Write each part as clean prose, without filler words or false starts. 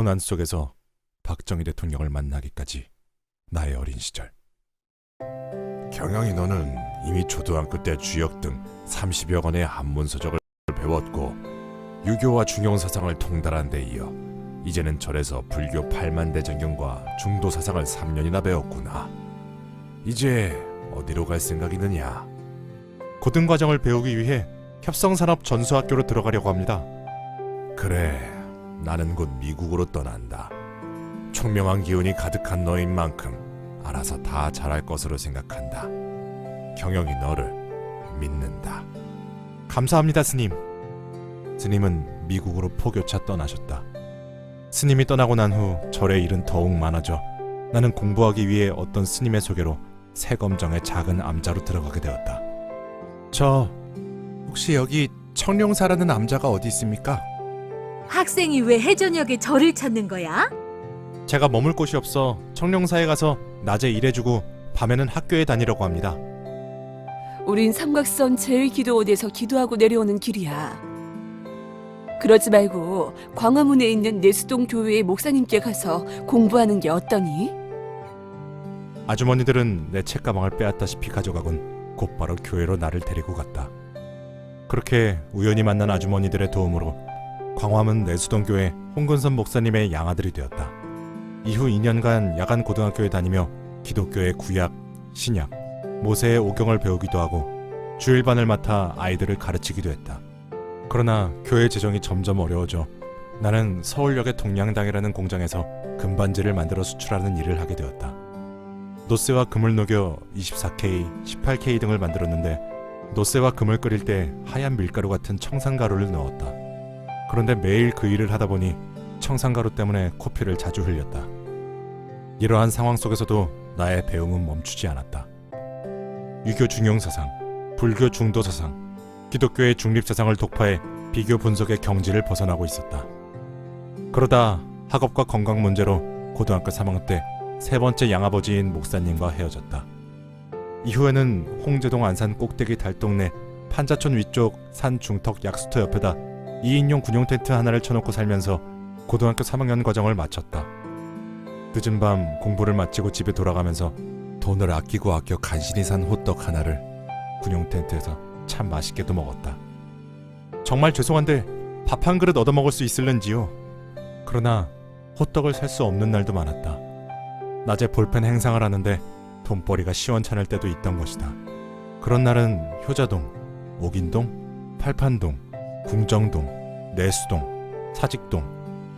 고난 속에서 박정희 대통령을 만나기까지 나의 어린 시절. 경영이 너는 이미 초등학교 때 주역 등 30여 권의 한문 서적을 배웠고 유교와 중용사상을 통달한 데 이어 이제는 절에서 불교 8만대전경과 중도사상을 3년이나 배웠구나. 이제 어디로 갈 생각이느냐? 고등과정을 배우기 위해 협성산업 전수학교로 들어가려고 합니다. 그래, 나는 곧 미국으로 떠난다. 총명한 기운이 가득한 너인 만큼 알아서 다 잘할 것으로 생각한다. 경영이 너를 믿는다. 감사합니다, 스님. 스님은 미국으로 포교차 떠나셨다. 스님이 떠나고 난 후 절의 일은 더욱 많아져 나는 공부하기 위해 어떤 스님의 소개로 새검정의 작은 암자로 들어가게 되었다. 혹시 여기 청룡사라는 암자가 어디 있습니까? 학생이 왜 해저녁에 절을 찾는 거야? 제가 머물 곳이 없어 청룡사에 가서 낮에 일해주고 밤에는 학교에 다니려고 합니다. 우린 삼각선 제1기도원에서 기도하고 내려오는 길이야. 그러지 말고 광화문에 있는 내수동 교회의 목사님께 가서 공부하는 게 어떠니? 아주머니들은 내 책가방을 빼앗다시피 가져가곤 곧바로 교회로 나를 데리고 갔다. 그렇게 우연히 만난 아주머니들의 도움으로 광화문 내수동교회 홍근선 목사님의 양아들이 되었다. 이후 2년간 야간 고등학교에 다니며 기독교의 구약, 신약, 모세의 오경을 배우기도 하고 주일반을 맡아 아이들을 가르치기도 했다. 그러나 교회 재정이 점점 어려워져 나는 서울역의 동양당이라는 공장에서 금반지를 만들어 수출하는 일을 하게 되었다. 노쇠와 금을 녹여 24K, 18K 등을 만들었는데 노쇠와 금을 끓일 때 하얀 밀가루 같은 청산가루를 넣었다. 그런데 매일 그 일을 하다 보니 청산가루 때문에 코피를 자주 흘렸다. 이러한 상황 속에서도 나의 배움은 멈추지 않았다. 유교 중용사상, 불교 중도사상, 기독교의 중립사상을 독파해 비교 분석의 경지를 벗어나고 있었다. 그러다 학업과 건강 문제로 고등학교 3학년 때 세 번째 양아버지인 목사님과 헤어졌다. 이후에는 홍제동 안산 꼭대기 달동네 판자촌 위쪽 산 중턱 약수터 옆에다 2인용 군용 텐트 하나를 쳐놓고 살면서 고등학교 3학년 과정을 마쳤다. 늦은 밤 공부를 마치고 집에 돌아가면서 돈을 아끼고 아껴 간신히 산 호떡 하나를 군용 텐트에서 참 맛있게도 먹었다. 정말 죄송한데 밥 한 그릇 얻어먹을 수 있을는지요? 그러나 호떡을 살 수 없는 날도 많았다. 낮에 볼펜 행상을 하는데 돈벌이가 시원찮을 때도 있던 것이다. 그런 날은 효자동, 옥인동, 팔판동, 궁정동, 내수동, 사직동,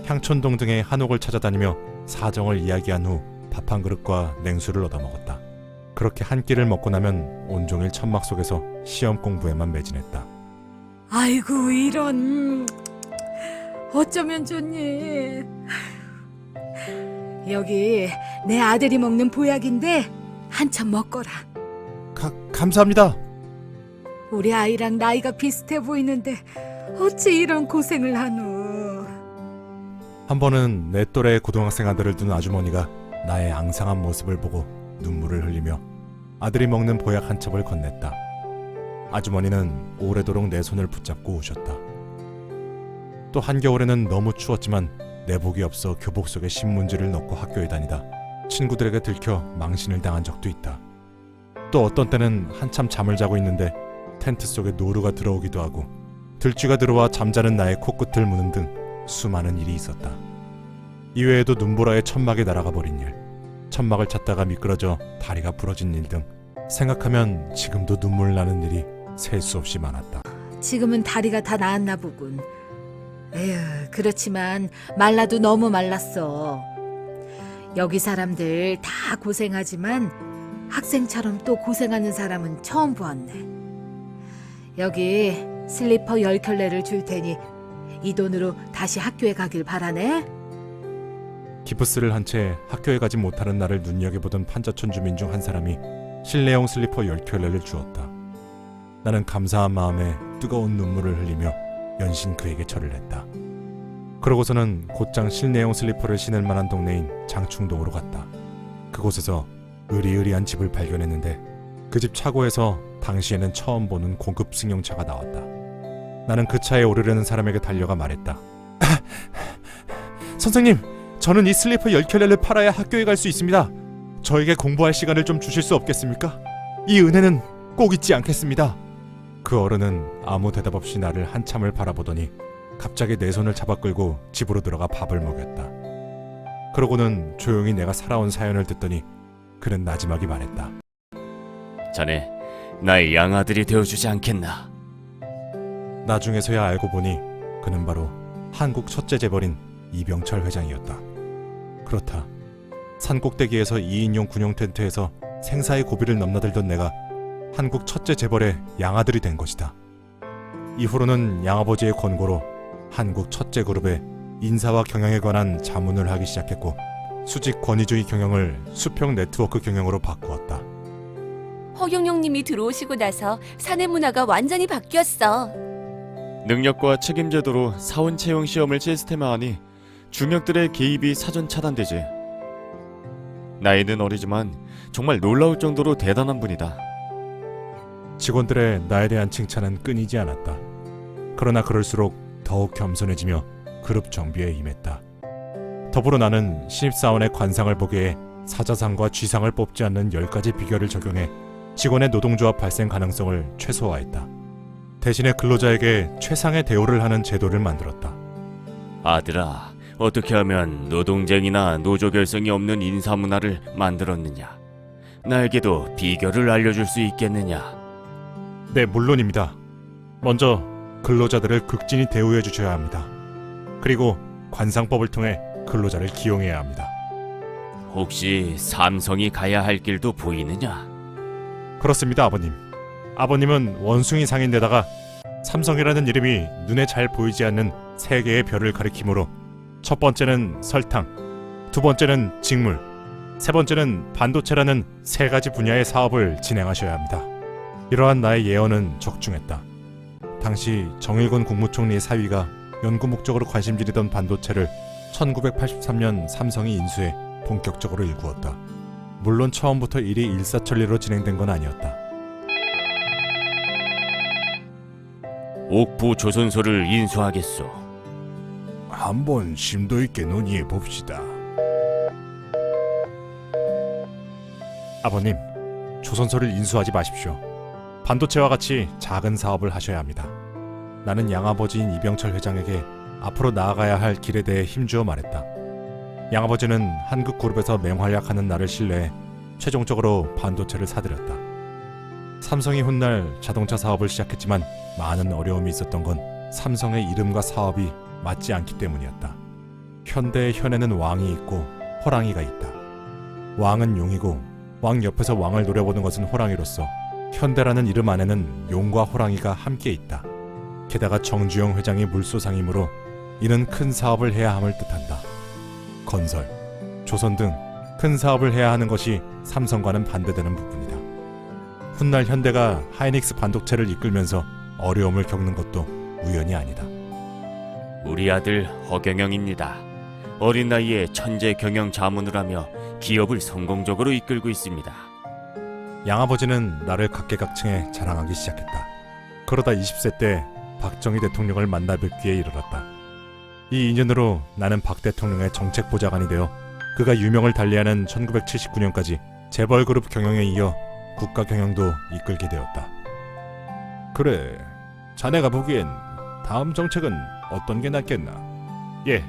향촌동 등의 한옥을 찾아다니며 사정을 이야기한 후 밥 한 그릇과 냉수를 얻어먹었다. 그렇게 한 끼를 먹고 나면 온종일 천막 속에서 시험 공부에만 매진했다. 아이고 이런, 어쩌면 좋니. 여기 내 아들이 먹는 보약인데 한참 먹거라. 감사합니다. 우리 아이랑 나이가 비슷해 보이는데 어찌 이런 고생을 하노. 한 번은 내 또래의 고등학생 아들을 둔 아주머니가 나의 앙상한 모습을 보고 눈물을 흘리며 아들이 먹는 보약 한 첩을 건넸다. 아주머니는 오래도록 내 손을 붙잡고 우셨다. 또 한겨울에는 너무 추웠지만 내복이 없어 교복 속에 신문지를 넣고 학교에 다니다 친구들에게 들켜 망신을 당한 적도 있다. 또 어떤 때는 한참 잠을 자고 있는데 텐트 속에 노루가 들어오기도 하고 들쥐가 들어와 잠자는 나의 코끝을 무는 등 수많은 일이 있었다. 이외에도 눈보라에 천막이 날아가 버린 일, 천막을 찾다가 미끄러져 다리가 부러진 일 등 생각하면 지금도 눈물 나는 일이 셀 수 없이 많았다. 지금은 다리가 다 나았나 보군. 에휴, 그렇지만 말라도 너무 말랐어. 여기 사람들 다 고생하지만 학생처럼 또 고생하는 사람은 처음 보았네. 여기 슬리퍼 10켤레를 줄 테니 이 돈으로 다시 학교에 가길 바라네. 기프스를 한 채 학교에 가지 못하는 나를 눈여겨보던 판자촌 주민 중 한 사람이 실내용 슬리퍼 10켤레를 주었다. 나는 감사한 마음에 뜨거운 눈물을 흘리며 연신 그에게 절을 했다. 그러고서는 곧장 실내용 슬리퍼를 신을 만한 동네인 장충동으로 갔다. 그곳에서 으리으리한 집을 발견했는데 그 집 차고에서 당시에는 처음 보는 고급 승용차가 나왔다. 나는 그 차에 오르려는 사람에게 달려가 말했다. 선생님! 저는 이 슬리퍼 10켤레를 팔아야 학교에 갈 수 있습니다. 저에게 공부할 시간을 좀 주실 수 없겠습니까? 이 은혜는 꼭 잊지 않겠습니다. 그 어른은 아무 대답 없이 나를 한참을 바라보더니 갑자기 내 손을 잡아 끌고 집으로 들어가 밥을 먹였다. 그러고는 조용히 내가 살아온 사연을 듣더니 그는 나지막이 말했다. 자네 나의 양아들이 되어주지 않겠나? 나중에서야 알고 보니 그는 바로 한국 첫째 재벌인 이병철 회장이었다. 그렇다. 산꼭대기에서 2인용 군용 텐트에서 생사의 고비를 넘나들던 내가 한국 첫째 재벌의 양아들이 된 것이다. 이후로는 양아버지의 권고로 한국 첫째 그룹의 인사와 경영에 관한 자문을 하기 시작했고 수직 권위주의 경영을 수평 네트워크 경영으로 바꾸었다. 허경영님이 들어오시고 나서 사내 문화가 완전히 바뀌었어. 능력과 책임 제도로 사원 채용 시험을 시스템화하니 중역들의 개입이 사전 차단되지. 나이는 어리지만 정말 놀라울 정도로 대단한 분이다. 직원들의 나에 대한 칭찬은 끊이지 않았다. 그러나 그럴수록 더욱 겸손해지며 그룹 정비에 임했다. 더불어 나는 신입사원의 관상을 보기에 사자상과 쥐상을 뽑지 않는 10가지 비결을 적용해 직원의 노동조합 발생 가능성을 최소화했다. 대신에 근로자에게 최상의 대우를 하는 제도를 만들었다. 아들아, 어떻게 하면 노동쟁이나 노조 결성이 없는 인사 문화를 만들었느냐? 나에게도 비결을 알려줄 수 있겠느냐? 네, 물론입니다. 먼저 근로자들을 극진히 대우해 주셔야 합니다. 그리고 관상법을 통해 근로자를 기용해야 합니다. 혹시 삼성이 가야 할 길도 보이느냐? 그렇습니다, 아버님. 아버님은 원숭이 상인데다가 삼성이라는 이름이 눈에 잘 보이지 않는 세 개의 별을 가리키므로 첫 번째는 설탕, 두 번째는 직물, 세 번째는 반도체라는 세 가지 분야의 사업을 진행하셔야 합니다. 이러한 나의 예언은 적중했다. 당시 정일곤 국무총리의 사위가 연구 목적으로 관심들이던 반도체를 1983년 삼성이 인수해 본격적으로 일구었다. 물론 처음부터 일이 일사천리로 진행된 건 아니었다. 옥부 조선소를 인수하겠소. 한번 심도 있게 논의해 봅시다. 아버님, 조선소를 인수하지 마십시오. 반도체와 같이 작은 사업을 하셔야 합니다. 나는 양아버지인 이병철 회장에게 앞으로 나아가야 할 길에 대해 힘주어 말했다. 양아버지는 한국그룹에서 맹활약하는 나를 신뢰해 최종적으로 반도체를 사들였다. 삼성이 훗날 자동차 사업을 시작했지만 많은 어려움이 있었던 건 삼성의 이름과 사업이 맞지 않기 때문이었다. 현대의 현에는 왕이 있고 호랑이가 있다. 왕은 용이고 왕 옆에서 왕을 노려보는 것은 호랑이로서 현대라는 이름 안에는 용과 호랑이가 함께 있다. 게다가 정주영 회장이 물소상이므로 이는 큰 사업을 해야 함을 뜻한다. 건설, 조선 등 큰 사업을 해야 하는 것이 삼성과는 반대되는 부분이다. 훗날 현대가 하이닉스 반도체를 이끌면서 어려움을 겪는 것도 우연이 아니다. 우리 아들 허경영입니다. 어린 나이에 천재 경영 자문을 하며 기업을 성공적으로 이끌고 있습니다. 양아버지는 나를 각계각층에 자랑하기 시작했다. 그러다 20세 때 박정희 대통령을 만나 뵙기에 이르렀다. 이 인연으로 나는 박 대통령의 정책보좌관이 되어 그가 유명을 달리하는 1979년까지 재벌그룹 경영에 이어 국가 경영도 이끌게 되었다. 그래, 자네가 보기엔 다음 정책은 어떤 게 낫겠나? 예,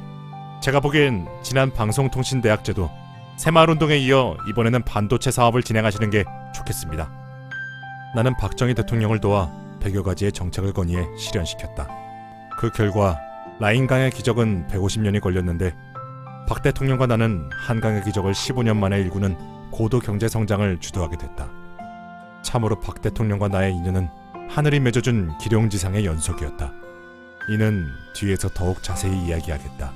제가 보기엔 지난 방송통신대학제도 새마을운동에 이어 이번에는 반도체 사업을 진행하시는 게 좋겠습니다. 나는 박정희 대통령을 도와 100여 가지의 정책을 건의해 실현시켰다. 그 결과 라인강의 기적은 150년이 걸렸는데 박 대통령과 나는 한강의 기적을 15년 만에 일구는 고도 경제 성장을 주도하게 됐다. 참으로 박 대통령과 나의 인연은 하늘이 맺어준 기룡지상의 연속이었다. 이는 뒤에서 더욱 자세히 이야기하겠다.